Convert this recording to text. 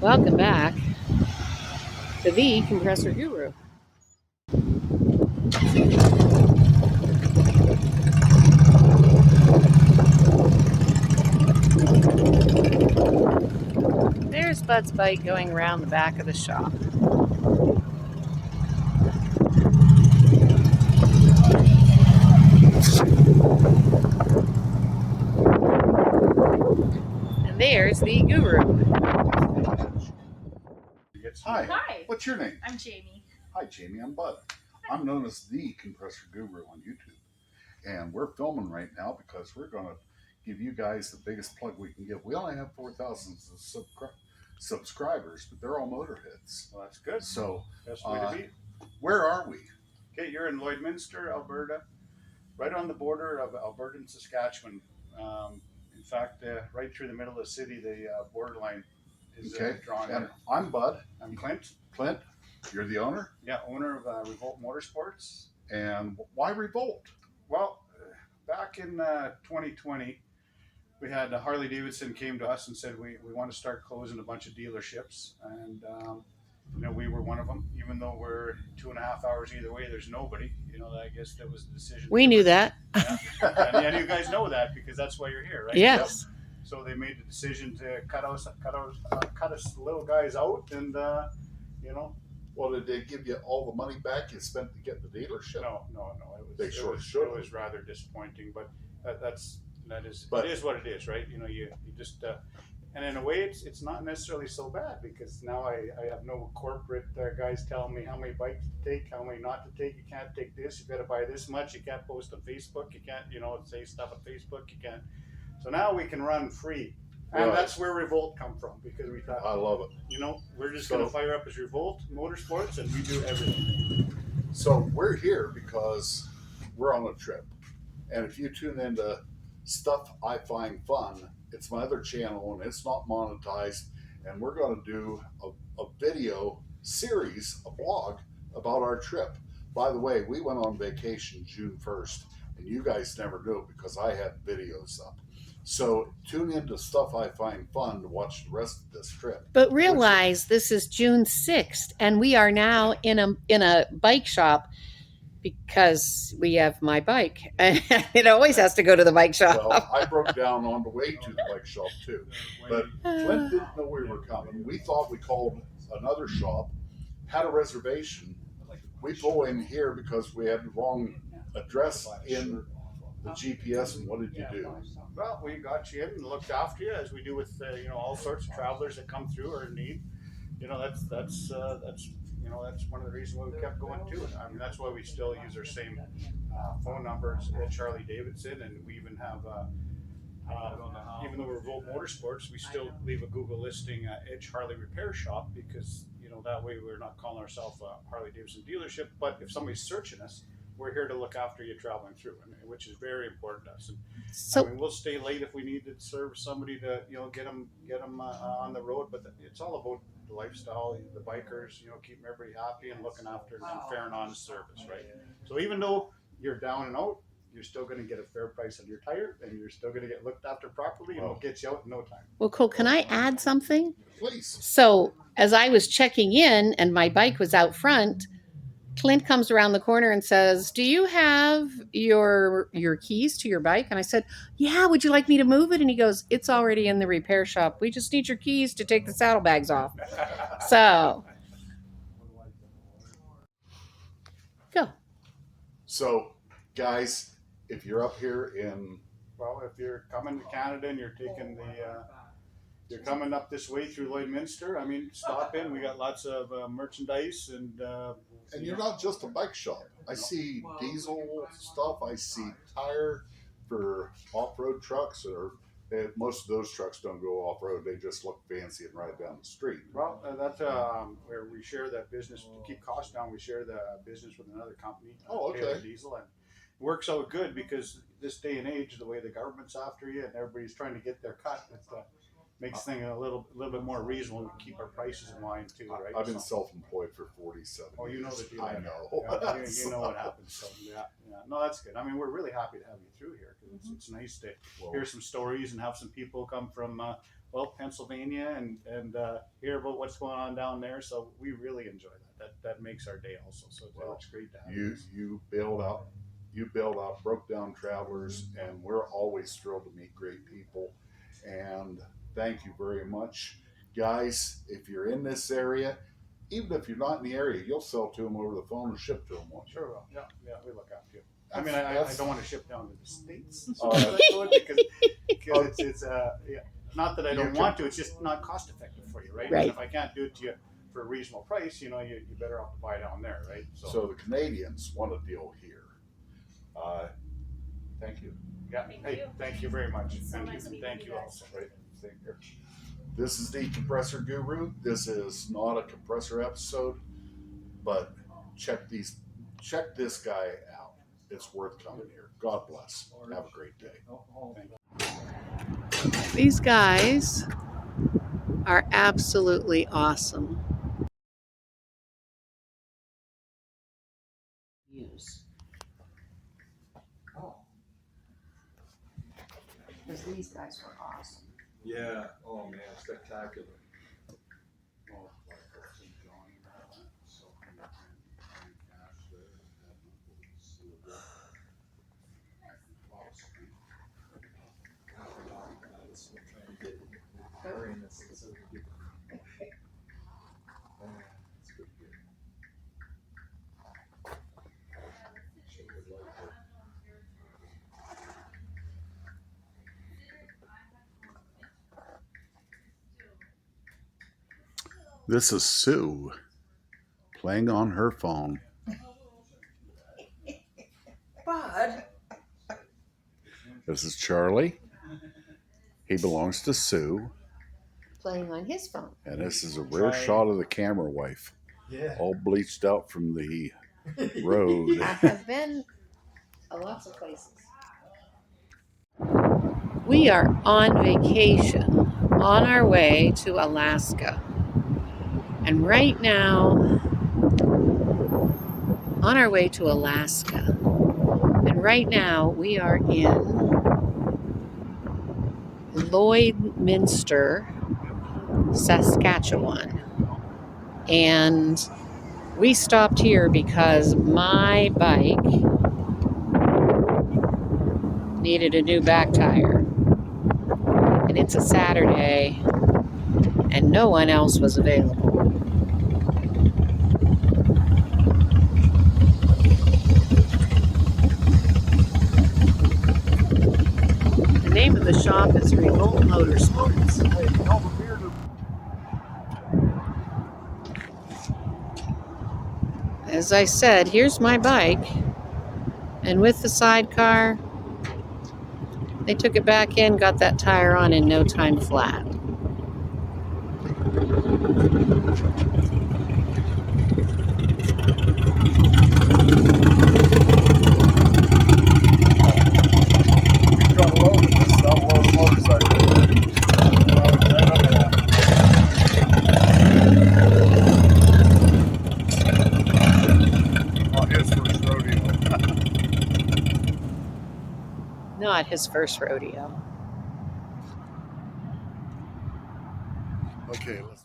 Welcome back to the Compressor Guru. There's Bud's bike going around the back of the shop. And there's the Guru. Hi. Hi. What's your name? I'm Jamie. Hi, Jamie. I'm Bud. I'm known as the Compressor Guru on YouTube. And we're filming right now because we're going to give you guys the biggest plug we can give. We only have 4,000 subscribers, but they're all motorheads. Well, that's good. So, Best way to be. where are we? Okay, you're in Lloydminster, Alberta, right on the border of Alberta and Saskatchewan. In fact, right through the middle of the city, the borderline is drawn And in. I'm Bud. I'm Clint. Clint, you're the owner. Yeah, owner of Revolt Motorsports. And why Revolt? Well, back in 2020, we had Harley Davidson came to us and said we want to start closing a bunch of dealerships, and we were one of them. Even though we're 2.5 hours either way, there's nobody. I guess that was the decision. We knew that. Yeah. And you guys know that because that's why you're here, right? Yes. So they made the decision to cut us little guys out, and Well, did they give you all the money back you spent to get the dealership? no. It was rather disappointing, but that is what it is, right? You just and in a way it's not necessarily so bad because now I have no corporate guys telling me how many bikes to take, how many not to take. You can't take this. You got to buy this much. You can't post on Facebook. You can't say stuff on Facebook. You can't. So now we can run free. And that's where Revolt come from because we thought I love it. We're just going to fire up as Revolt Motorsports and we do everything. So we're here because we're on a trip. And if you tune into Stuff I Find Fun, it's my other channel and it's not monetized. And we're going to do a video series, a blog about our trip. By the way, we went on vacation June 1st and you guys never knew it because I had videos up. So tune into Stuff I Find Fun to watch the rest of this trip. But realize this is June 6th, and we are now in a bike shop because we have my bike. It always has to go to the bike shop. Well, I broke down on the way to the bike shop too. But Clint didn't know we were coming. We thought we called another shop, had a reservation. We pull in here because we had the wrong address in the GPS. And what did you do? Well, we got you in and looked after you as we do with all sorts of travelers that come through or in need. That's one of the reasons why we kept going too. I mean, that's why we still use our same phone numbers at Harley Davidson, and we even have even though we're Revolt Motorsports, we still leave a Google listing Edge Harley Repair Shop because that way we're not calling ourselves a Harley Davidson dealership. But if somebody's searching us, we're here to look after you traveling through, which is very important to us. And So we'll stay late if we need to serve somebody to get them on the road. But it's all about the lifestyle, the bikers, keeping everybody happy and looking after and fair and honest service, right? So even though you're down and out, you're still going to get a fair price on your tire, and you're still going to get looked after properly, and we'll get you out in no time. well, Cole, can I add something? Please. So as I was checking in and my bike was out front, Clint comes around the corner and says, "Do you have your keys to your bike?" And I said, "Yeah, would you like me to move it?" And he goes, "It's already in the repair shop. We just need your keys to take the saddlebags off." So go. So, guys, if you're up here in Well, if you're coming to Canada and you're taking you're coming up this way through Lloydminster, stop in. We got lots of merchandise and you're not just a bike shop. I see diesel stuff. I see tire for off-road trucks, or most of those trucks don't go off-road. They just look fancy and ride down the street. Well, that's where we share that business to keep costs down. We share the business with another company, Taylor Diesel, and it works out good because this day and age, the way the government's after you and everybody's trying to get their cut, it makes things a little bit more reasonable. We keep our prices in line too, right? I've been self-employed for 47 Oh, you know the years. deal. I know. Yeah, you know what happens. So yeah. No, that's good. We're really happy to have you through here because it's nice to hear some stories and have some people come from well, Pennsylvania and hear about what's going on down there. So we really enjoy that. That makes our day also. So it's great to have this. You build out broke down travelers, and we're always thrilled to meet great people. And thank you very much, guys. If you're in this area, even if you're not in the area, you'll sell to them over the phone or ship to them. Won't you? Sure will. Yeah, yeah, we look after you. I That's- mean, I that's- don't want to ship down to the States Oh, because it's yeah, not that I don't You want to, it's just not cost effective for you, right? Right. And if I can't do it to you for a reasonable price, you better off to buy down there, right? So the Canadians want a deal here. Thank you. Yeah, thank you very much. It's so Thank nice you. meeting Thank you you guys. also. Right, same here. This is the Compressor Guru. This is not a compressor episode, but check this guy out. It's worth coming here. God bless. Have a great day. These guys are absolutely awesome. Use. Because these guys were awesome. Yeah. Oh man, spectacular. This is Sue playing on her phone. Bud. This is Charlie. He belongs to Sue. Playing on his phone. And this is a rare shot of the camera wife. Yeah. All bleached out from the road. I have been lots of places. We are on vacation on our way to Alaska. And right now, on our way to Alaska. And right now, we are in Lloydminster, Saskatchewan. And we stopped here because my bike needed a new back tire. And it's a Saturday, and no one else was available. The name of the shop is Revolt Motorsports. As I said, here's my bike, and with the sidecar, they took it back in, got that tire on in no time flat. Not his first rodeo. Okay, let's